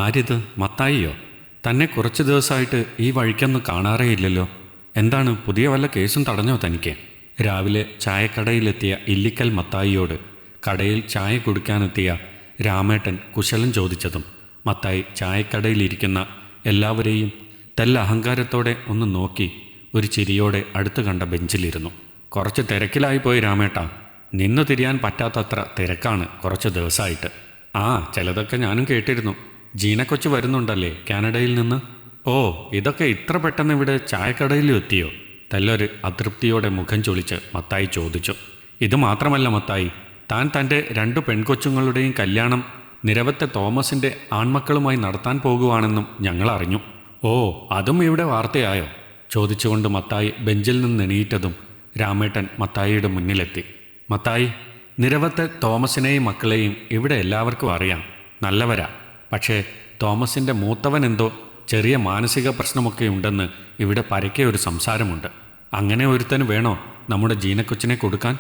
ആരിത്? മത്തായിയോ? തന്നെ കുറച്ച് ദിവസമായിട്ട് ഈ വഴിക്കൊന്നും കാണാറേയില്ലല്ലോ. എന്താണ്, പുതിയ വല്ല കേസും തടഞ്ഞോ തനിക്ക്? രാവിലെ ചായക്കടയിലെത്തിയ ഇല്ലിക്കൽ മത്തായിയോട് കടയിൽ ചായ കുടിക്കാനെത്തിയ രാമേട്ടൻ കുശലം ചോദിച്ചതും മത്തായി ചായക്കടയിലിരിക്കുന്ന എല്ലാവരെയും തെല്ല അഹങ്കാരത്തോടെ ഒന്ന് നോക്കി ഒരു ചിരിയോടെ അടുത്ത് കണ്ട ബെഞ്ചിലിരുന്നു. കുറച്ച് തിരക്കിലായിപ്പോയി രാമേട്ടാ. നിന്നു തിരിയാൻ പറ്റാത്തത്ര തിരക്കാണ് കുറച്ച് ദിവസമായിട്ട്. ആ, ചിലതൊക്കെ ഞാനും കേട്ടിരുന്നു. ജീനക്കൊച്ച് വരുന്നുണ്ടല്ലേ കാനഡയിൽ നിന്ന്? ഓ, ഇതൊക്കെ ഇത്ര പെട്ടെന്ന് ഇവിടെ ചായക്കടയിലും എത്തിയോ? തെല്ലൊരു അതൃപ്തിയോടെ മുഖം ചൊളിച്ച് മത്തായി ചോദിച്ചു. ഇത് മാത്രമല്ല മത്തായി, താൻ തൻ്റെ 2 പെൺകൊച്ചുങ്ങളുടെയും കല്യാണം നിരവത്തെ തോമസിൻ്റെ ആൺമക്കളുമായി നടത്താൻ പോകുവാണെന്നും ഞങ്ങൾ അറിഞ്ഞു. ഓ, അതും ഇവിടെ വാർത്തയായോ? ചോദിച്ചുകൊണ്ട് മത്തായി ബെഞ്ചിൽ നിന്ന് എണീറ്റതും രാമേട്ടൻ മത്തായിയുടെ മുന്നിലെത്തി. മത്തായി, നിരവത്തെ തോമസിനെയും മക്കളെയും ഇവിടെ എല്ലാവർക്കും അറിയാം, നല്ലവരാ. പക്ഷേ തോമസിൻ്റെ മൂത്തവൻ എന്തോ ചെറിയ മാനസിക പ്രശ്നമൊക്കെ ഉണ്ടെന്ന് ഇവിടെ പരക്കെ ഒരു സംസാരമുണ്ട്. അങ്ങനെ ഒരുത്തന് വേണോ നമ്മുടെ ജീനക്കൊച്ചിനെ കൊടുക്കാൻ?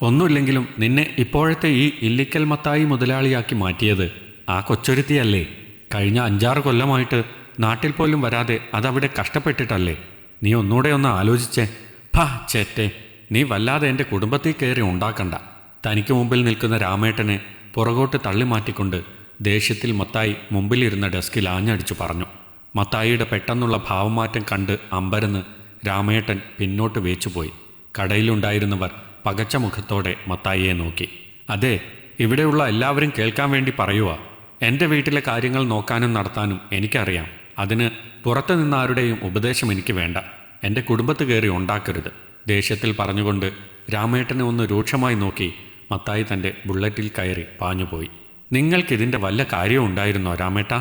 ഒന്നുമില്ലെങ്കിലും നിന്നെ ഇപ്പോഴത്തെ ഈ ഇല്ലിക്കൽ മത്തായി മുതലാളിയാക്കി മാറ്റിയത് ആ കൊച്ചൊരുത്തിയല്ലേ? കഴിഞ്ഞ 5-6 കൊല്ലമായിട്ട് നാട്ടിൽ പോലും വരാതെ അതവിടെ കഷ്ടപ്പെട്ടിട്ടല്ലേ? നീ ഒന്നുകൂടെ ഒന്ന് ആലോചിച്ചേ. ഭാ ചേറ്റെ, നീ വല്ലാതെ എൻ്റെ കുടുംബത്തിൽ കയറി ഉണ്ടാക്കണ്ട. തനിക്ക് മുമ്പിൽ നിൽക്കുന്ന രാമേട്ടനെ പുറകോട്ട് തള്ളി മാറ്റിക്കൊണ്ട് ദേഷ്യത്തിൽ മത്തായി മുമ്പിലിരുന്ന ഡെസ്കിൽ ആഞ്ഞടിച്ചു പറഞ്ഞു. മത്തായിയുടെ പെട്ടെന്നുള്ള ഭാവമാറ്റം കണ്ട് അമ്പരന്ന് രാമേട്ടൻ പിന്നോട്ട് വേച്ചുപോയി. കടയിലുണ്ടായിരുന്നവർ പകച്ച മുഖത്തോടെ മത്തായിയെ നോക്കി. അതെ, ഇവിടെയുള്ള എല്ലാവരും കേൾക്കാൻ വേണ്ടി പറയുക. എൻ്റെ വീട്ടിലെ കാര്യങ്ങൾ നോക്കാനും നടത്താനും എനിക്കറിയാം. അതിന് പുറത്തു നിന്നാരുടെയും ഉപദേശം എനിക്ക് വേണ്ട. എൻ്റെ കുടുംബത്ത് കയറി ഉണ്ടാക്കരുത്. ദേഷ്യത്തിൽ പറഞ്ഞുകൊണ്ട് രാമേട്ടനെ ഒന്ന് രൂക്ഷമായി നോക്കി മത്തായി തൻ്റെ ബുള്ളറ്റിൽ കയറി പാഞ്ഞുപോയി. നിങ്ങൾക്കിതിൻ്റെ വല്ല കാര്യവും ഉണ്ടായിരുന്നോ രാമേട്ട?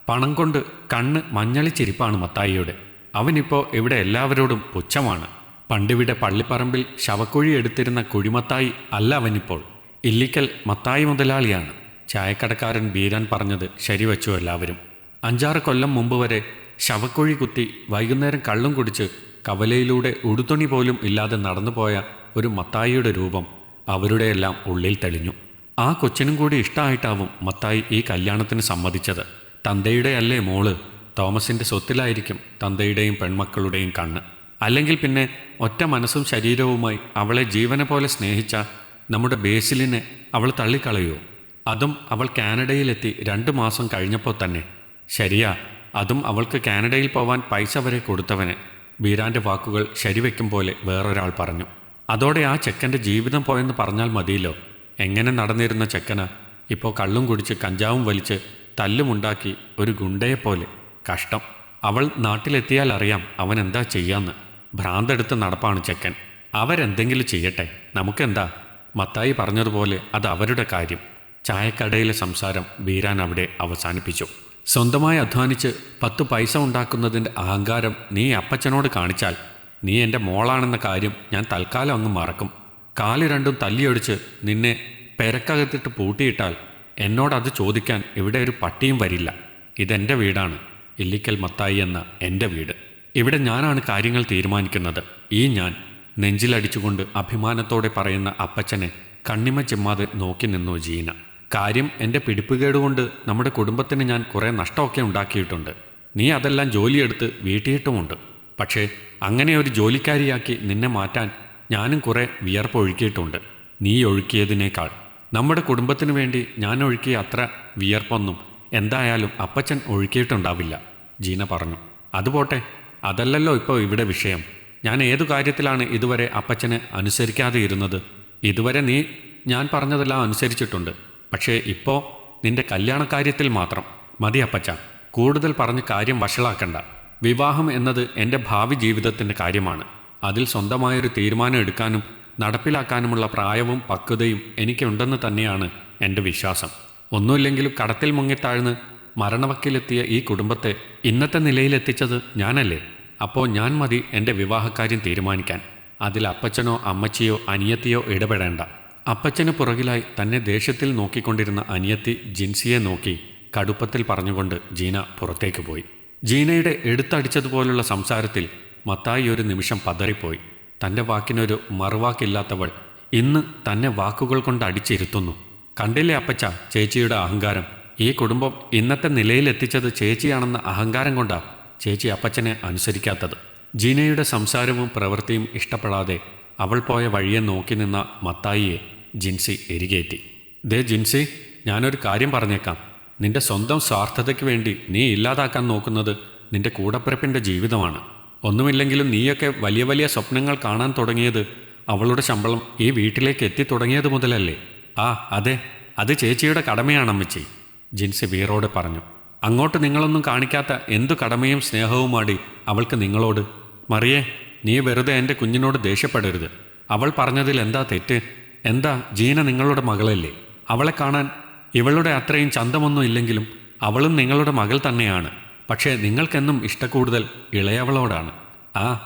പണം കൊണ്ട് കണ്ണ് മഞ്ഞളിച്ചിരിപ്പാണ് മത്തായിയുടെ. അവനിപ്പോൾ ഇവിടെ എല്ലാവരോടും പുച്ഛമാണ്. പണ്ടിവിടെ പള്ളിപ്പറമ്പിൽ ശവക്കുഴി എടുത്തിരുന്ന കുഴിമത്തായി അല്ല അവനിപ്പോൾ. ഇല്ലിക്കൽ മത്തായി മുതലാളിയാണ്. ചായക്കടക്കാരൻ ബീരാൻ പറഞ്ഞത് ശരിവച്ചു എല്ലാവരും. 5-6 കൊല്ലം മുമ്പ് വരെ ശവക്കുഴി കുത്തി വൈകുന്നേരം കള്ളും കുടിച്ച് കവലയിലൂടെ ഉടുതുണി പോലും ഇല്ലാതെ നടന്നുപോയ ഒരു മത്തായിയുടെ രൂപം അവരുടെയെല്ലാം ഉള്ളിൽ തെളിഞ്ഞു. ആ കൊച്ചിനും കൂടി ഇഷ്ടമായിട്ടാവും മത്തായി ഈ കല്യാണത്തിന് സമ്മതിച്ചത്. തന്തയുടെ അല്ലേ മോള്? തോമസിൻ്റെ സ്വത്തിലായിരിക്കും തന്തയുടെയും പെൺമക്കളുടെയും കണ്ണ്. അല്ലെങ്കിൽ പിന്നെ ഒറ്റ മനസ്സും ശരീരവുമായി അവളെ ജീവനെ പോലെ സ്നേഹിച്ച നമ്മുടെ ബേസിലിനെ അവൾ തള്ളിക്കളയോ? അതും അവൾ കാനഡയിലെത്തി 2 മാസം കഴിഞ്ഞപ്പോൾ തന്നെ. ശരിയാ, അതും അവൾക്ക് കാനഡയിൽ പോവാൻ പൈസ വരെ കൊടുത്തവനെ. ബീരാൻ്റെ വാക്കുകൾ ശരിവെക്കും പോലെ വേറൊരാൾ പറഞ്ഞു. അതോടെ ആ ചെക്കൻ്റെ ജീവിതം പോയെന്ന് പറഞ്ഞാൽ മതിയല്ലോ. എങ്ങനെ നടന്നിരുന്ന ചെക്കന് ഇപ്പോൾ കള്ളും കുടിച്ച് കഞ്ചാവും വലിച്ച് തല്ലുമുണ്ടാക്കി ഒരു ഗുണ്ടയെപ്പോലെ. കഷ്ടം. അവൾ നാട്ടിലെത്തിയാൽ അറിയാം അവൻ എന്താ ചെയ്യാന്ന്. ഭ്രാന്തെടുത്ത് നടപ്പാണ് ചെക്കൻ. അവരെന്തെങ്കിലും ചെയ്യട്ടെ, നമുക്കെന്താ? മത്തായി പറഞ്ഞതുപോലെ അത് അവരുടെ കാര്യം. ചായക്കടയിലെ സംസാരം ബീരാൻ അവിടെ അവസാനിപ്പിച്ചു. സ്വന്തമായി അധ്വാനിച്ച് 10 പൈസ ഉണ്ടാക്കുന്നതിൻ്റെ അഹങ്കാരം നീ അപ്പച്ചനോട് കാണിച്ചാൽ നീ എൻ്റെ മോളാണെന്ന കാര്യം ഞാൻ തൽക്കാലം അങ്ങ് മറക്കും. കാല് രണ്ടും തല്ലിയൊടിച്ച് നിന്നെ പെരക്കകത്തിട്ട് പൂട്ടിയിട്ടാൽ എന്നോടത് ചോദിക്കാൻ ഇവിടെ ഒരു പട്ടിയും വരില്ല. ഇതെൻ്റെ വീടാണ്, ഇല്ലിക്കൽ മത്തായി എന്ന എൻ്റെ വീട്. ഇവിടെ ഞാനാണ് കാര്യങ്ങൾ തീരുമാനിക്കുന്നത്. ഈ ഞാൻ നെഞ്ചിലടിച്ചുകൊണ്ട് അഭിമാനത്തോടെ പറയുന്ന അപ്പച്ചനെ കണ്ണിമ ചിമ്മാതെ നോക്കി നിന്നു ജീന. കാര്യം എൻ്റെ പിടിപ്പുകേടുകൊണ്ട് നമ്മുടെ കുടുംബത്തിന് ഞാൻ കുറേ നഷ്ടമൊക്കെ ഉണ്ടാക്കിയിട്ടുണ്ട്. നീ അതെല്ലാം ജോലിയെടുത്ത് വീട്ടിയിട്ടുമുണ്ട്. പക്ഷേ അങ്ങനെ ഒരു ജോലിക്കാരിയാക്കി നിന്നെ മാറ്റാൻ ഞാനും കുറേ വിയർപ്പൊഴുക്കിയിട്ടുണ്ട്. നീ ഒഴുക്കിയതിനേക്കാൾ നമ്മുടെ കുടുംബത്തിന് വേണ്ടി ഞാൻ ഒഴുക്കിയ അത്ര വിയർപ്പൊന്നും എന്തായാലും അപ്പച്ചൻ ഒഴുക്കിയിട്ടുണ്ടാവില്ല, ജീന പറഞ്ഞു. അതുപോട്ടെ, അതല്ലല്ലോ ഇപ്പോൾ ഇവിടെ വിഷയം. ഞാൻ ഏതു കാര്യത്തിലാണ് ഇതുവരെ അപ്പച്ചനെ അനുസരിക്കാതെ ഇരുന്നത്? ഇതുവരെ നീ ഞാൻ പറഞ്ഞതെല്ലാം അനുസരിച്ചിട്ടുണ്ട്. പക്ഷേ ഇപ്പോൾ നിന്റെ കല്യാണക്കാര്യത്തിൽ മാത്രം. മതി അപ്പച്ച, കൂടുതൽ പറഞ്ഞ് കാര്യം വഷളാക്കണ്ട. വിവാഹം എന്നത് എൻ്റെ ഭാവി ജീവിതത്തിൻ്റെ കാര്യമാണ്. അതിൽ സ്വന്തമായൊരു തീരുമാനം എടുക്കാനും നടപ്പിലാക്കാനുമുള്ള പ്രായവും പക്വതയും എനിക്കുണ്ടെന്ന് തന്നെയാണ് എൻ്റെ വിശ്വാസം. ഒന്നുമില്ലെങ്കിലും കടത്തിൽ മുങ്ങിത്താഴ്ന്ന് മരണവക്കിലെത്തിയ ഈ കുടുംബത്തെ ഇന്നത്തെ നിലയിലെത്തിച്ചത് ഞാനല്ലേ? അപ്പോൾ ഞാൻ മതി എൻ്റെ വിവാഹക്കാര്യം തീരുമാനിക്കാൻ. അതിൽ അപ്പച്ചനോ അമ്മച്ചിയോ അനിയത്തിയോ ഇടപെടേണ്ട. അപ്പച്ചന് പുറകിലായി തന്നെ ദേഷ്യത്തിൽ നോക്കിക്കൊണ്ടിരുന്ന അനിയത്തി ജിൻസിയെ നോക്കി കടുപ്പത്തിൽ പറഞ്ഞുകൊണ്ട് ജീന പുറത്തേക്ക് പോയി. ജീനയുടെ എടുത്തടിച്ചതുപോലുള്ള സംസാരത്തിൽ മത്തായി ഒരു നിമിഷം പതറിപ്പോയി. തൻ്റെ വാക്കിനൊരു മറുവാക്കില്ലാത്തവൾ ഇന്ന് തന്നെ വാക്കുകൾ കൊണ്ട് അടിച്ചിരുത്തുന്നു. കണ്ടില്ലേ അപ്പച്ച ചേച്ചിയുടെ അഹങ്കാരം? ഈ കുടുംബം ഇന്നത്തെ നിലയിലെത്തിച്ചത് ചേച്ചിയാണെന്ന അഹങ്കാരം കൊണ്ടാണ് ചേച്ചി അപ്പച്ചനെ അനുസരിക്കാത്തത്. ജീനയുടെ സംസാരവും പ്രവൃത്തിയും ഇഷ്ടപ്പെടാതെ അവൾ പോയ വഴിയെ നോക്കി നിന്ന മത്തായിയെ ജിൻസി എരികേറ്റി. ദേ ജിൻസി, ഞാനൊരു കാര്യം പറഞ്ഞേക്കാം. നിന്റെ സ്വന്തം സ്വാർത്ഥതയ്ക്ക് വേണ്ടി നീ ഇല്ലാതാക്കാൻ നോക്കുന്നത് നിന്റെ കൂടപ്പിറപ്പിൻ്റെ ജീവിതമാണ്. ഒന്നുമില്ലെങ്കിലും നീയൊക്കെ വലിയ വലിയ സ്വപ്നങ്ങൾ കാണാൻ തുടങ്ങിയത് അവളുടെ ശമ്പളം ഈ വീട്ടിലേക്ക് എത്തിത്തുടങ്ങിയത് മുതലല്ലേ? അതെ, അത് ചേച്ചിയുടെ കടമയാണമ്മച്ചി, ജിൻസി വീറോടെ പറഞ്ഞു. അങ്ങോട്ട് നിങ്ങളൊന്നും കാണിക്കാത്ത എന്തു കടമയും സ്നേഹവുമാടി അവൾക്ക് നിങ്ങളോട്. മറിയേ, നീ വെറുതെ എൻ്റെ കുഞ്ഞിനോട് ദേഷ്യപ്പെടരുത്. അവൾ പറഞ്ഞതിൽ എന്താ തെറ്റ്? എന്താ, ജീന നിങ്ങളുടെ മകളല്ലേ? അവളെ കാണാൻ ഇവളുടെ അത്രയും ചന്തമൊന്നും ഇല്ലെങ്കിലും അവളും നിങ്ങളുടെ മകൾ തന്നെയാണ്. പക്ഷേ നിങ്ങൾക്കെന്നും ഇഷ്ടക്കൂടുതൽ ഇളയവളോടാണ്.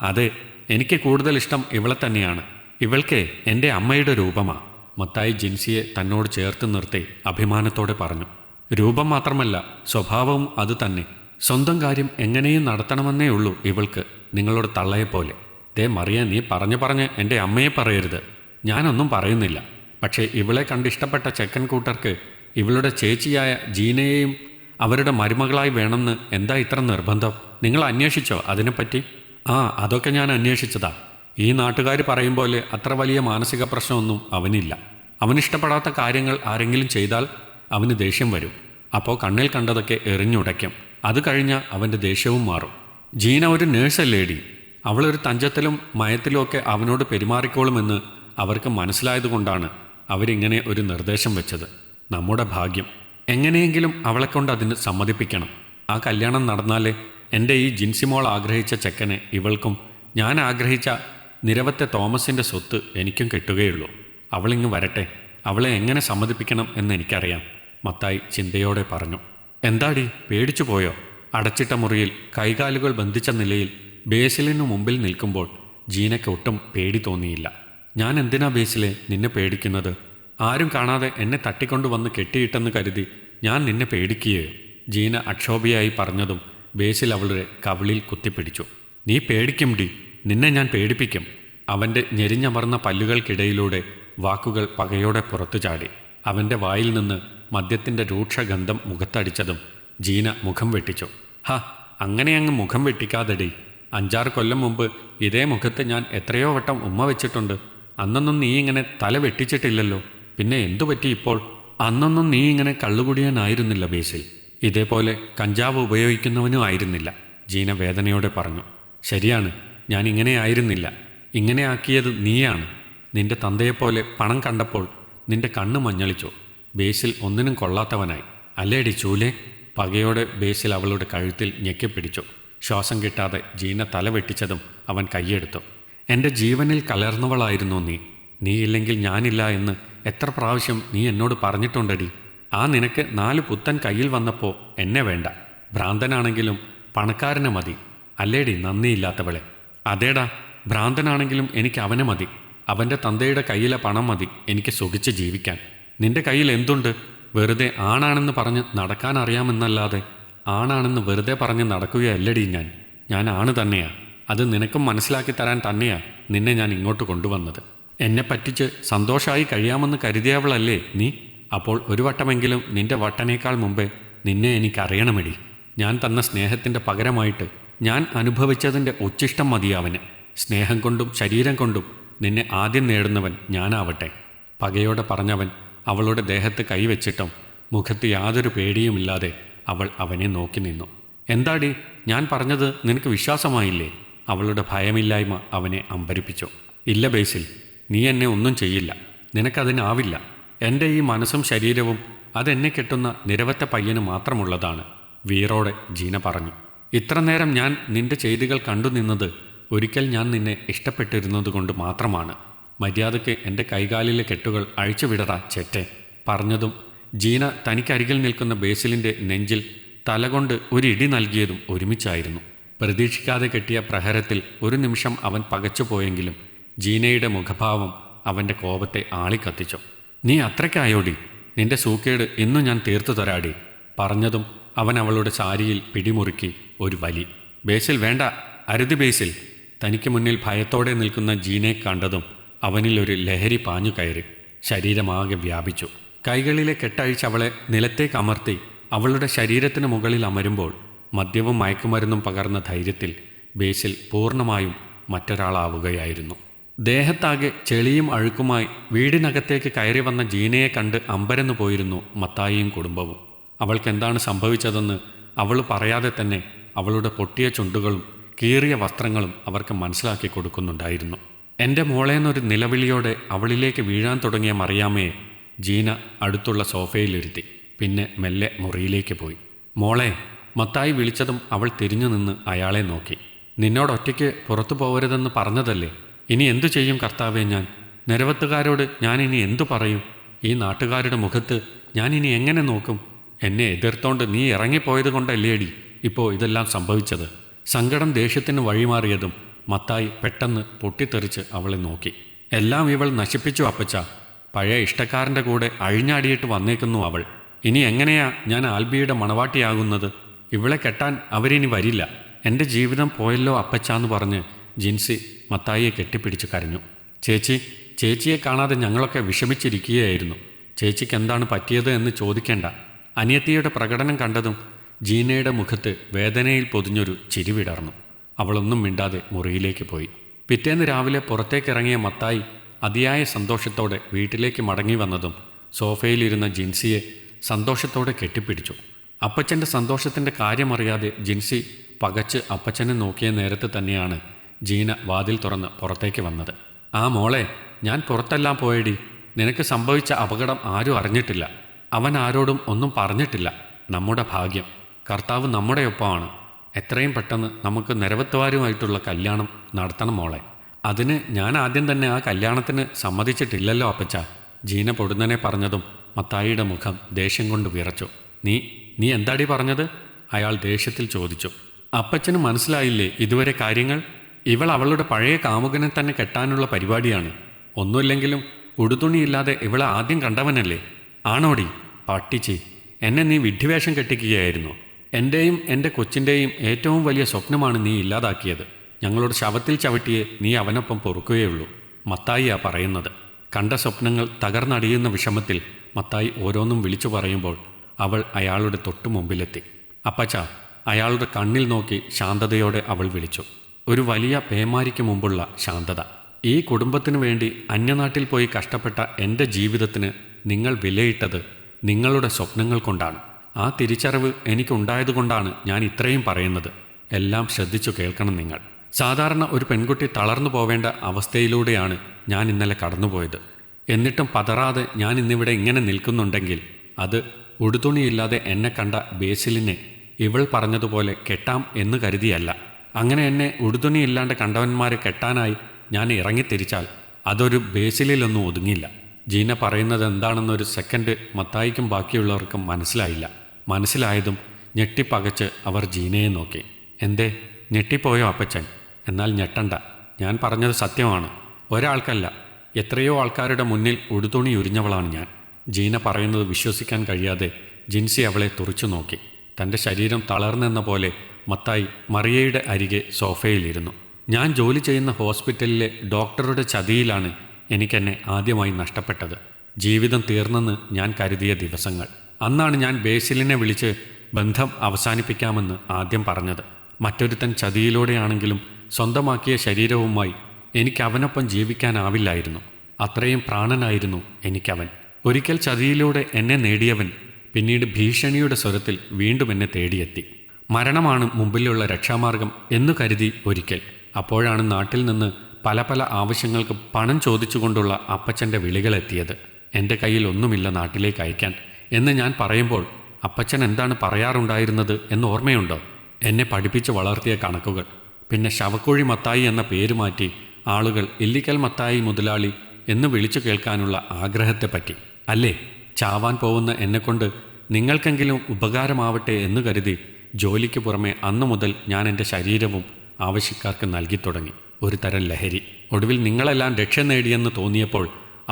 അതെ, എനിക്ക് കൂടുതൽ ഇഷ്ടം ഇവളെ തന്നെയാണ്. ഇവൾക്ക് എൻ്റെ അമ്മയുടെ രൂപമാ, മത്തായി ജിൻസിയെ തന്നോട് ചേർത്ത് നിർത്തി അഭിമാനത്തോടെ പറഞ്ഞു. രൂപം മാത്രമല്ല, സ്വഭാവവും അതുതന്നെ. സ്വന്തം കാര്യം എങ്ങനെയും നടത്തണമെന്നേ ഉള്ളൂ ഇവൾക്ക്, നിങ്ങളുടെ തള്ളയെപ്പോലെ. ദേ മറിയ, നീ പറഞ്ഞ് എൻ്റെ അമ്മയെ പറയരുത്. ഞാനൊന്നും പറയുന്നില്ല. പക്ഷേ ഇവളെ കണ്ടിഷ്ടപ്പെട്ട ചെക്കൻ കൂട്ടർക്ക് ഇവളുടെ ചേച്ചിയായ ജീനയെയും അവരുടെ മരുമകളായി വേണമെന്ന് എന്താ ഇത്ര നിർബന്ധം? നിങ്ങൾ അന്വേഷിച്ചോ അതിനെപ്പറ്റി? അതൊക്കെ ഞാൻ അന്വേഷിച്ചതാ. ഈ നാട്ടുകാർ പറയും പോലെ അത്ര വലിയ മാനസിക പ്രശ്നമൊന്നും അവനില്ല. അവനിഷ്ടപ്പെടാത്ത കാര്യങ്ങൾ ആരെങ്കിലും ചെയ്താൽ അവന് ദേഷ്യം വരും. അപ്പോൾ കണ്ണിൽ കണ്ടതൊക്കെ എറിഞ്ഞുടയ്ക്കും. അത് കഴിഞ്ഞാൽ അവൻ്റെ ദേഷ്യവും മാറും. ജീന ഒരു നേഴ്സല്ലേടി. അവളൊരു തഞ്ചത്തിലും മയത്തിലുമൊക്കെ അവനോട് പെരുമാറിക്കോളുമെന്ന് അവർക്ക് മനസ്സിലായതുകൊണ്ടാണ് അവരിങ്ങനെ ഒരു നിർദ്ദേശം വെച്ചത്. നമ്മുടെ ഭാഗ്യം. എങ്ങനെയെങ്കിലും അവളെക്കൊണ്ട് അതിന് സമ്മതിപ്പിക്കണം. ആ കല്യാണം നടന്നാലേ എൻ്റെ ഈ ജിൻസിമോൾ ആഗ്രഹിച്ച ചെക്കനെ ഇവൾക്കും ഞാൻ ആഗ്രഹിച്ച നിരവത്തെ തോമസിൻ്റെ സ്വത്ത് എനിക്കും കിട്ടുകയുള്ളൂ. അവളിങ്ങ് വരട്ടെ. അവളെ എങ്ങനെ സമ്മതിപ്പിക്കണം എന്നെനിക്കറിയാം, മത്തായി ചിന്തയോടെ പറഞ്ഞു. എന്താടി, പേടിച്ചു പോയോ? അടച്ചിട്ട മുറിയിൽ കൈകാലുകൾ ബന്ധിച്ച നിലയിൽ ബേസിലിനു മുമ്പിൽ നിൽക്കുമ്പോൾ ജീനയ്ക്ക് ഒട്ടും പേടി തോന്നിയില്ല. ഞാൻ എന്തിനാ ബേസിലെ നിന്നെ പേടിക്കുന്നത്? ആരും കാണാതെ എന്നെ തട്ടിക്കൊണ്ടുവന്ന് കെട്ടിയിട്ടെന്ന് കരുതി ഞാൻ നിന്നെ പേടിക്കുകയോ? ജീന അക്ഷോഭയായി പറഞ്ഞതും ബേസിൽ അവളുടെ കവിളിൽ കുത്തിപ്പിടിച്ചു. നീ പേടിക്കും ഡി, നിന്നെ ഞാൻ പേടിപ്പിക്കും. അവൻ്റെ ഞെരിഞ്ഞമർന്ന പല്ലുകൾക്കിടയിലൂടെ വാക്കുകൾ പകയോടെ പുറത്തു ചാടി. അവൻ്റെ വായിൽ നിന്ന് മദ്യത്തിൻ്റെ രൂക്ഷഗന്ധം മുഖത്തടിച്ചതും ജീന മുഖം വെട്ടിച്ചു. അങ്ങനെ അങ്ങ് മുഖം വെട്ടിക്കാതെടി. 5-6 കൊല്ലം മുമ്പ് ഇതേ മുഖത്ത് ഞാൻ എത്രയോ വട്ടം ഉമ്മ വെച്ചിട്ടുണ്ട്. അന്നൊന്നും നീ ഇങ്ങനെ തല വെട്ടിച്ചിട്ടില്ലല്ലോ. പിന്നെ എന്തു പറ്റി ഇപ്പോൾ? അന്നൊന്നും നീ ഇങ്ങനെ കള്ളുകുടിയാനായിരുന്നില്ല ബേസിൽ. ഇതേപോലെ കഞ്ചാവ് ഉപയോഗിക്കുന്നവനും ആയിരുന്നില്ല, ജീന വേദനയോടെ പറഞ്ഞു. ശരിയാണ്, ഞാൻ ഇങ്ങനെ ആയിരുന്നില്ല. ഇങ്ങനെ ആക്കിയത് നീയാണ്. നിന്റെ തന്തയെപ്പോലെ പണം കണ്ടപ്പോൾ നിന്റെ കണ്ണ് മഞ്ഞളിച്ചു. ബേസിൽ ഒന്നിനും കൊള്ളാത്തവനായി അല്ലേടി ചൂലേ? പകയോടെ ബേസിൽ അവളുടെ കഴുത്തിൽ ഞെക്കിപ്പിടിച്ചു. ശ്വാസം കിട്ടാതെ ജീന തല വെട്ടിച്ചതും അവൻ കൈയെടുത്തു. എൻ്റെ ജീവനിൽ കലർന്നവളായിരുന്നു നീ. നീയില്ലെങ്കിൽ ഞാനില്ല എന്ന് എത്ര പ്രാവശ്യം നീ എന്നോട് പറഞ്ഞിട്ടുണ്ടടി. നിനക്ക് 4 പുത്തൻ കയ്യിൽ വന്നപ്പോൾ എന്നെ വേണ്ട. ഭ്രാന്തനാണെങ്കിലും പണക്കാരനെ മതി അല്ലേടി നന്ദിയില്ലാത്തവളെ? അതേടാ, ഭ്രാന്തനാണെങ്കിലും എനിക്ക് അവനെ മതി. അവൻ്റെ തന്തയുടെ കയ്യിലെ പണം മതി എനിക്ക് സുഖിച്ച് ജീവിക്കാൻ. നിന്റെ കയ്യിൽ എന്തുണ്ട്? വെറുതെ ആണാണെന്ന് പറഞ്ഞ് നടക്കാൻ അറിയാമെന്നല്ലാതെ ആണാണെന്ന് വെറുതെ പറഞ്ഞ് നടക്കുകയല്ലടി ഞാൻ ആണ് തന്നെയാ. അത് നിനക്കും മനസ്സിലാക്കി തരാൻ തന്നെയാ നിന്നെ ഞാൻ ഇങ്ങോട്ട് കൊണ്ടുവന്നത്. എന്നെ പറ്റിച്ച് സന്തോഷമായി കഴിയാമെന്ന് കരുതിയവളല്ലേ നീ? അപ്പോൾ ഒരു വട്ടമെങ്കിലും നിന്റെ വട്ടനേക്കാൾ മുമ്പേ നിന്നെ എനിക്കറിയണമെടി. ഞാൻ തന്ന സ്നേഹത്തിൻ്റെ പകരമായിട്ട് ഞാൻ അനുഭവിച്ചതിൻ്റെ ഉച്ഛിഷ്ടം മതിയാവന്. സ്നേഹം കൊണ്ടും ശരീരം കൊണ്ടും നിന്നെ ആദ്യം നേടുന്നവൻ ഞാനാവട്ടെ, പകയോടെ പറഞ്ഞവൻ അവളുടെ ദേഹത്ത് കൈവച്ചിട്ടും മുഖത്ത് യാതൊരു പേടിയുമില്ലാതെ അവൾ അവനെ നോക്കി നിന്നു. എന്താടി, ഞാൻ പറഞ്ഞത് നിനക്ക് വിശ്വാസമായില്ലേ? അവളുടെ ഭയമില്ലായ്മ അവനെ അമ്പരിപ്പിച്ചു. ഇല്ല ബേസിൽ, നീ എന്നെ ഒന്നും ചെയ്യില്ല. നിനക്കതിനാവില്ല. എൻ്റെ ഈ മനസ്സും ശരീരവും അതെന്നെ കെട്ടുന്ന നിരവത്തെ പയ്യന് മാത്രമുള്ളതാണ്, വീറോടെ ജീന പറഞ്ഞു. ഇത്ര നേരം ഞാൻ നിന്റെ ചെയ്തികൾ കണ്ടു നിന്നത് ഒരിക്കൽ ഞാൻ നിന്നെ ഇഷ്ടപ്പെട്ടിരുന്നത് കൊണ്ട് മാത്രമാണ്. മര്യാദയ്ക്ക് എൻ്റെ കൈകാലിലെ കെട്ടുകൾ അഴിച്ചുവിടടാ ചെറ്റെ. പറഞ്ഞതും ജീന തനിക്കരികിൽ നിൽക്കുന്ന ബേസിലിൻ്റെ നെഞ്ചിൽ തലകൊണ്ട് ഒരിടി നൽകിയതും ഒരുമിച്ചായിരുന്നു. പ്രതീക്ഷിക്കാതെ കെട്ടിയ പ്രഹരത്തിൽ ഒരു നിമിഷം അവൻ പകച്ചുപോയെങ്കിലും ജീനയുടെ മുഖഭാവം അവൻ്റെ കോപത്തെ ആളിക്കത്തിച്ചു. നീ അത്രയ്ക്കായോടി? നിന്റെ സൂക്കേട് ഇന്നു ഞാൻ തീർത്തു തരാടി. പറഞ്ഞതും അവൻ അവളുടെ സാരിയിൽ പിടിമുറുക്കി ഒരു വലി. ബേസിൽ വേണ്ട, അരുത് ബേസിൽ. തനിക്ക് മുന്നിൽ ഭയത്തോടെ നിൽക്കുന്ന ജീനയെ കണ്ടതും അവനിലൊരു ലഹരി പാഞ്ഞു കയറി ശരീരമാകെ വ്യാപിച്ചു. കൈകളിലെ കെട്ടഴിച്ച് അവളെ നിലത്തേക്ക് അമർത്തി അവളുടെ ശരീരത്തിന് മുകളിൽ അമരുമ്പോൾ മദ്യവും മയക്കുമരുന്നും പകർന്ന ധൈര്യത്തിൽ ബേസിൽ പൂർണ്ണമായും മറ്റൊരാളാവുകയായിരുന്നു. ദേഹത്താകെ ചെളിയും അഴുക്കുമായി വീടിനകത്തേക്ക് കയറി വന്ന ജീനയെ കണ്ട് അമ്പരന്നു പോയിരുന്നു മത്തായിയും കുടുംബവും. അവൾക്കെന്താണ് സംഭവിച്ചതെന്ന് അവൾ പറയാതെ തന്നെ അവളുടെ പൊട്ടിയ ചുണ്ടുകളും കീറിയ വസ്ത്രങ്ങളും അവർക്ക് മനസ്സിലാക്കി കൊടുക്കുന്നുണ്ടായിരുന്നു. എൻ്റെ മോളേന്നൊരു നിലവിളിയോടെ അവളിലേക്ക് വീഴാൻ തുടങ്ങിയ മറിയാമ്മയെ ജീന അടുത്തുള്ള സോഫയിലിരുത്തി. പിന്നെ മെല്ലെ മുറിയിലേക്ക് പോയി. മോളെ, മത്തായി വിളിച്ചതും അവൾ തിരിഞ്ഞു നിന്ന് അയാളെ നോക്കി. നിന്നോടൊറ്റയ്ക്ക് പുറത്തു പോകരുതെന്ന് പറഞ്ഞതല്ലേ? ഇനി എന്തു ചെയ്യും കർത്താവേ? ഞാൻ നിരവത്തുകാരോട് ഞാനിനി എന്തു പറയും? ഈ നാട്ടുകാരുടെ മുഖത്ത് ഞാനിനി എങ്ങനെ നോക്കും? എന്നെ എതിർത്തോണ്ട് നീ ഇറങ്ങിപ്പോയത് കൊണ്ടല്ലേടി ഇപ്പോൾ ഇതെല്ലാം സംഭവിച്ചത്. സങ്കടം ദേഷ്യത്തിന് വഴിമാറിയതും മത്തായി പെട്ടെന്ന് പൊട്ടിത്തെറിച്ച് അവളെ നോക്കി. എല്ലാം ഇവൾ നശിപ്പിച്ചു അപ്പച്ച. പഴയ ഇഷ്ടക്കാരൻ്റെ കൂടെ അഴിഞ്ഞാടിയിട്ട് വന്നേക്കുന്നു അവൾ. ഇനി എങ്ങനെയാ ഞാൻ ആൽബിയുടെ മണവാട്ടിയാകുന്നത്? ഇവളെ കെട്ടാൻ അവരിനി വരില്ല. എൻ്റെ ജീവിതം പോയല്ലോ അപ്പച്ചാന്ന് പറഞ്ഞ് ജിൻസി മത്തായിയെ കെട്ടിപ്പിടിച്ച് കരഞ്ഞു. ചേച്ചിയെ കാണാതെ ഞങ്ങളൊക്കെ വിഷമിച്ചിരിക്കുകയായിരുന്നു. ചേച്ചിക്ക് എന്താണ് പറ്റിയത് എന്ന് ചോദിക്കേണ്ട. അനിയത്തിയുടെ പ്രകടനം കണ്ടതും ജീനയുടെ മുഖത്ത് വേദനയിൽ പൊതിഞ്ഞൊരു ചിരി വിടർന്നു. അവളൊന്നും മിണ്ടാതെ മുറിയിലേക്ക് പോയി. പിറ്റേന്ന് രാവിലെ പുറത്തേക്കിറങ്ങിയ മത്തായി അതിയായ സന്തോഷത്തോടെ വീട്ടിലേക്ക് മടങ്ങി വന്നതും സോഫയിലിരുന്ന ജിൻസിയെ സന്തോഷത്തോടെ കെട്ടിപ്പിടിച്ചു. അപ്പച്ചൻ്റെ സന്തോഷത്തിൻ്റെ കാര്യമറിയാതെ ജിൻസി പകച്ച് അപ്പച്ചനെ നോക്കിയ നേരത്ത് തന്നെയാണ് ജീന വാതിൽ തുറന്ന് പുറത്തേക്ക് വന്നത്. ആ മോളെ, ഞാൻ പുറത്തെല്ലാം പോയടി. നിനക്ക് സംഭവിച്ച അപകടം ആരും അറിഞ്ഞിട്ടില്ല. അവൻ ആരോടും ഒന്നും പറഞ്ഞിട്ടില്ല. നമ്മുടെ ഭാഗ്യം. കർത്താവ് നമ്മുടെ ഒപ്പമാണ്. എത്രയും പെട്ടെന്ന് നമുക്ക് നിരവത്തുകാരുമായിട്ടുള്ള കല്യാണം നടത്തണം മോളെ. അതിന് ഞാൻ ആദ്യം തന്നെ ആ കല്യാണത്തിന് സമ്മതിച്ചിട്ടില്ലല്ലോ അപ്പച്ച. ജീന പൊടുന്നനെ പറഞ്ഞതും മത്തായിയുടെ മുഖം ദേഷ്യം കൊണ്ട് വിറച്ചു. നീ എന്താടി പറഞ്ഞത്? അയാൾ ദേഷ്യത്തിൽ ചോദിച്ചു. അപ്പച്ചന് മനസ്സിലായില്ലേ ഇതുവരെ കാര്യങ്ങൾ? ഇവൾ അവളുടെ പഴയ കാമുകനെ തന്നെ കെട്ടാനുള്ള പരിപാടിയാണ്. ഒന്നുമില്ലെങ്കിലും ഉടുതുണിയില്ലാതെ ഇവളെ ആദ്യം കണ്ടവനല്ലേ? ആണോടി പട്ടിച്ചി? എന്നെ നീ വിഡ്ഢിവേഷം കെട്ടിക്കുകയായിരുന്നു. എൻ്റെയും എൻ്റെ കൊച്ചിൻ്റെയും ഏറ്റവും വലിയ സ്വപ്നമാണ് നീ ഇല്ലാതാക്കിയത്. ഞങ്ങളുടെ ശവത്തിൽ ചവിട്ടിയെ നീ അവനൊപ്പം പൊറുക്കുകയുള്ളൂ. മത്തായിയാ പറയുന്നത്. കണ്ട സ്വപ്നങ്ങൾ തകർന്നടിയുന്ന വിഷമത്തിൽ മത്തായി ഓരോന്നും വിളിച്ചു പറയുമ്പോൾ അവൾ അയാളുടെ തൊട്ടു മുമ്പിലെത്തി. അപ്പച്ച, അയാളുടെ കണ്ണിൽ നോക്കി ശാന്തതയോടെ അവൾ വിളിച്ചു. ഒരു വലിയ പേമാരിക്ക് മുമ്പുള്ള ശാന്തത. ഈ കുടുംബത്തിനു വേണ്ടി അന്യനാട്ടിൽ പോയി കഷ്ടപ്പെട്ട എൻ്റെ ജീവിതത്തിന് നിങ്ങൾ വിലയിട്ടത് നിങ്ങളുടെ സ്വപ്നങ്ങൾ കൊണ്ടാണ്. ആ തിരിച്ചറിവ് എനിക്കുണ്ടായതുകൊണ്ടാണ് ഞാൻ ഇത്രയും പറയുന്നത്. എല്ലാം ശ്രദ്ധിച്ചു കേൾക്കണം നിങ്ങൾ. സാധാരണ ഒരു പെൺകുട്ടി തളർന്നു പോവേണ്ട അവസ്ഥയിലൂടെയാണ് ഞാൻ ഇന്നലെ കടന്നുപോയത്. എന്നിട്ടും പതറാതെ ഞാൻ ഇന്നിവിടെ ഇങ്ങനെ നിൽക്കുന്നുണ്ടെങ്കിൽ അത് ഉടുതുണിയില്ലാതെ എന്നെ കണ്ട ബേസിലിനെ ഇവൾ പറഞ്ഞതുപോലെ കെട്ടാം എന്ന് കരുതിയല്ല. അങ്ങനെ എന്നെ ഉടുതുണിയില്ലാണ്ട് കണ്ടവന്മാരെ കെട്ടാനായി ഞാൻ ഇറങ്ങിത്തിരിച്ചാൽ അതൊരു ബേസിലൊന്നും ഒതുങ്ങില്ല. ജീന പറയുന്നത് എന്താണെന്നൊരു സെക്കൻഡ് മത്തായിക്കും ബാക്കിയുള്ളവർക്കും മനസ്സിലായില്ല. മനസ്സിലായതും ഞെട്ടിപ്പകച്ച് അവർ ജീനയെ നോക്കി. എന്തേ, ഞെട്ടിപ്പോയോ അപ്പച്ചൻ? എന്നാൽ ഞെട്ടണ്ട, ഞാൻ പറഞ്ഞത് സത്യമാണ്. ഒരാൾക്കല്ല, എത്രയോ ആൾക്കാരുടെ മുന്നിൽ ഉടുതുണി ഉരിഞ്ഞവളാണ് ഞാൻ. ജീന പറയുന്നത് വിശ്വസിക്കാൻ കഴിയാതെ ജിൻസി അവളെ തുറിച്ചു നോക്കി. തൻ്റെ ശരീരം തളർന്നെന്ന പോലെ മത്തായി മറിയയുടെ അരികെ സോഫയിലിരുന്നു. ഞാൻ ജോലി ചെയ്യുന്ന ഹോസ്പിറ്റലിലെ ഡോക്ടറുടെ ചതിയിലാണ് എനിക്കെന്നെ ആദ്യമായി നഷ്ടപ്പെട്ടത്. ജീവിതം തീർന്നെന്ന് ഞാൻ കരുതിയ ദിവസങ്ങൾ. അന്നാണ് ഞാൻ ബേസിലിനെ വിളിച്ച് ബന്ധം അവസാനിപ്പിക്കാമെന്ന് ആദ്യം പറഞ്ഞത്. മറ്റൊരുത്തൻ ചതിയിലൂടെയാണെങ്കിലും സ്വന്തമാക്കിയ ശരീരവുമായി എനിക്ക് അവനൊപ്പം ജീവിക്കാനാവില്ലായിരുന്നു. അത്രയും പ്രാണനായിരുന്നു എനിക്കവൻ. ഒരിക്കൽ ചതിയിലൂടെ എന്നെ നേടിയവൻ പിന്നീട് ഭീഷണിയുടെ സ്വരത്തിൽ വീണ്ടും എന്നെ തേടിയെത്തി. മരണമാണ് മുമ്പിലുള്ള രക്ഷാമാർഗം എന്നു കരുതി ഒരിക്കൽ. അപ്പോഴാണ് നാട്ടിൽ നിന്ന് പല പല ആവശ്യങ്ങൾക്ക് പണം ചോദിച്ചുകൊണ്ടുള്ള അപ്പച്ചൻ്റെ വിളികളെത്തിയത്. എൻ്റെ കയ്യിൽ ഒന്നുമില്ല നാട്ടിലേക്ക് അയക്കാൻ എന്ന് ഞാൻ പറയുമ്പോൾ അപ്പച്ചൻ എന്താണ് പറയാറുണ്ടായിരുന്നത് എന്ന് ഓർമ്മയുണ്ടോ? എന്നെ പഠിപ്പിച്ച് വളർത്തിയ കണക്കുകൾ. പിന്നെ ശവക്കുഴി മത്തായി എന്ന പേര് മാറ്റി ആളുകൾ ഇല്ലിക്കൽ മത്തായി മുതലാളി എന്ന് വിളിച്ചു കേൾക്കാനുള്ള ആഗ്രഹത്തെപ്പറ്റി. അല്ലേ? ചാവാൻ പോകുന്ന എന്നെക്കൊണ്ട് നിങ്ങൾക്കെങ്കിലും ഉപകാരമാവട്ടെ എന്ന് കരുതി ജോലിക്ക് പുറമെ അന്നു മുതൽ ഞാൻ എൻ്റെ ശരീരവും ആവശ്യക്കാർക്ക് നൽകി തുടങ്ങി. ഒരു തരം ലഹരി. ഒടുവിൽ നിങ്ങളെല്ലാം രക്ഷ നേടിയെന്ന് തോന്നിയപ്പോൾ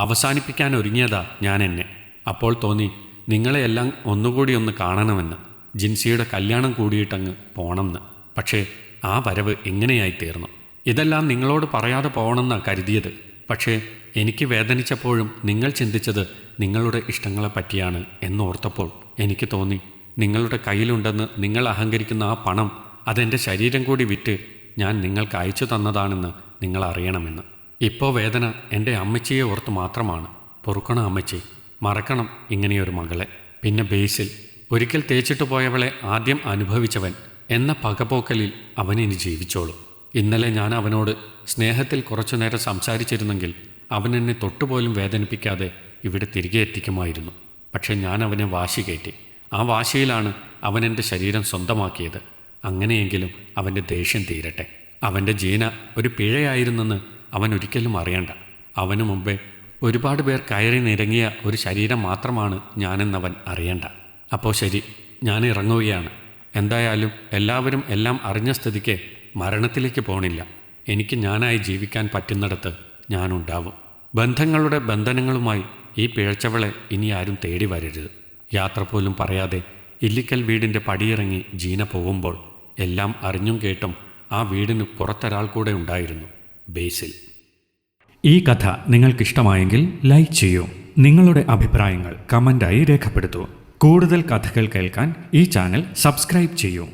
അവസാനിപ്പിക്കാൻ ഒരുങ്ങിയതാ ഞാൻ എന്നെ. അപ്പോൾ തോന്നി നിങ്ങളെയെല്ലാം ഒന്നുകൂടി ഒന്ന് കാണണമെന്ന്. ജിൻസിയുടെ കല്യാണം കൂടിയിട്ടങ്ങ് പോണമെന്ന്. പക്ഷേ ആ വരവ് എങ്ങനെയായി തീർന്നു. ഇതെല്ലാം നിങ്ങളോട് പറയാതെ പോകണമെന്നാണ് കരുതിയത്. പക്ഷേ എനിക്ക് വേദനിച്ചപ്പോഴും നിങ്ങൾ ചിന്തിച്ചത് നിങ്ങളുടെ ഇഷ്ടങ്ങളെ പറ്റിയാണ് എന്നോർത്തപ്പോൾ എനിക്ക് തോന്നി നിങ്ങളുടെ കയ്യിലുണ്ടെന്ന് നിങ്ങൾ അഹങ്കരിക്കുന്ന ആ പണം അതെൻ്റെ ശരീരം കൂടി വിറ്റ് ഞാൻ നിങ്ങൾക്ക് അയച്ചു തന്നതാണെന്ന് നിങ്ങൾ അറിയണമെന്ന്. ഇപ്പോൾ വേദന എൻ്റെ അമ്മച്ചിയെ ഓർത്ത് മാത്രമാണ്. പൊറുക്കണം അമ്മച്ചി, മറക്കണം ഇങ്ങനെയൊരു മകളെ. പിന്നെ ബേസിൽ, ഒരിക്കൽ തേച്ചിട്ട് പോയവളെ ആദ്യം അനുഭവിച്ചവൻ എന്ന പകപോക്കലിൽ അവനിനി ജീവിച്ചോളും. ഇന്നലെ ഞാൻ അവനോട് സ്നേഹത്തിൽ കുറച്ചു നേരം സംസാരിച്ചിരുന്നെങ്കിൽ അവൻ എന്നെ തൊട്ടുപോലും വേദനിപ്പിക്കാതെ ഇവിടെ തിരികെ എത്തിക്കുമായിരുന്നു. പക്ഷെ ഞാൻ അവനെ വാശി കയറ്റി. ആ വാശിയിലാണ് അവൻ എൻ്റെ ശരീരം സ്വന്തമാക്കിയത്. അങ്ങനെയെങ്കിലും അവൻ്റെ ദേഷ്യം തീരട്ടെ. അവൻ്റെ ജീന ഒരു പിഴയായിരുന്നെന്ന് അവൻ ഒരിക്കലും അറിയണ്ട. അവനു മുമ്പേ ഒരുപാട് പേർ കയറി നിരങ്ങിയ ഒരു ശരീരം മാത്രമാണ് ഞാനെന്നവൻ അറിയണ്ട. അപ്പോൾ ശരി, ഞാൻ ഇറങ്ങുകയാണ്. എന്തായാലും എല്ലാവരും എല്ലാം അറിഞ്ഞ സ്ഥിതിക്ക് മരണത്തിലേക്ക് പോണില്ല. എനിക്ക് ഞാനായി ജീവിക്കാൻ പറ്റുന്നിടത്ത് ഞാനുണ്ടാവും. ബന്ധങ്ങളുടെ ബന്ധനങ്ങളുമായി ഈ പിഴച്ചവളെ ഇനി ആരും തേടി വരരുത്. യാത്ര പോലും പറയാതെ ഇല്ലിക്കൽ വീടിൻ്റെ പടിയിറങ്ങി ജീന പോകുമ്പോൾ എല്ലാം അറിഞ്ഞും കേട്ടും ആ വീടിന് പുറത്തൊരാൾ കൂടെ ഉണ്ടായിരുന്നു, ബേസിൽ. ഈ കഥ നിങ്ങൾക്കിഷ്ടമായെങ്കിൽ ലൈക്ക് ചെയ്യൂ. നിങ്ങളുടെ അഭിപ്രായങ്ങൾ കമൻ്റായി രേഖപ്പെടുത്തൂ. കൂടുതൽ കഥകൾ കേൾക്കാൻ ഈ ചാനൽ സബ്സ്ക്രൈബ് ചെയ്യൂ.